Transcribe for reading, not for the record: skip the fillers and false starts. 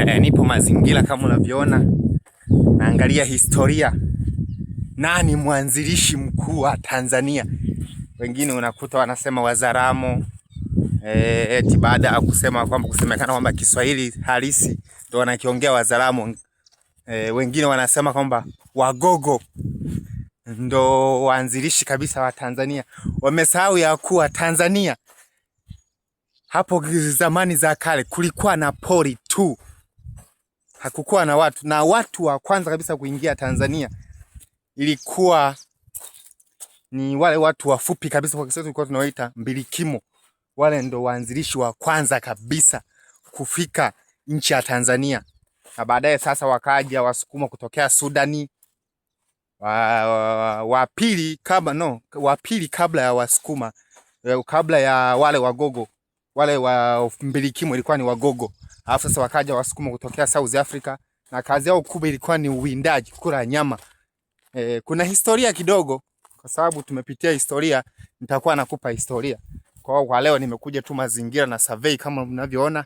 Nipo mazingira kama unavyoona, naangalia historia. Nani mwanzilishi mkuu wa Tanzania? Wengine unakuta wanasema Wazaramo, eti baada ya kusema kwamba kusemekana kwamba Kiswahili halisi ndio wanakiongea Wazaramo. Wengine wanasema kwamba Wagogo ndo waanzilishi kabisa wa Tanzania. Wamesahau ya kuwa Tanzania hapo zamani za kale kulikuwa na pori tu, hakukuwa na watu. Na watu wa kwanza kabisa kuingia Tanzania ilikuwa ni wale watu wafupi kabisa, kwa Kiswahili tulikuwa tunawaita Mbilikimo. Wale ndo waanzilishi wa kwanza kabisa kufika nchi ya Tanzania. Na baadaye sasa wakaja Wasukuma kutokea Sudani. Wa pili kabla ya Wasukuma, kabla ya wale Wagogo, wale wa Mbilikimo ilikuwa ni Wagogo. Alafu sasa wakaja Wasukuma kutokea South Africa, na kazi yao kubwa ilikuwa ni uwindaji, kula nyama. Kuna historia kidogo, kwa sababu tumepitia historia, nitakuwa nakupa historia. Kwa leo nimekuja tu mazingira na survey kama mnavyoona.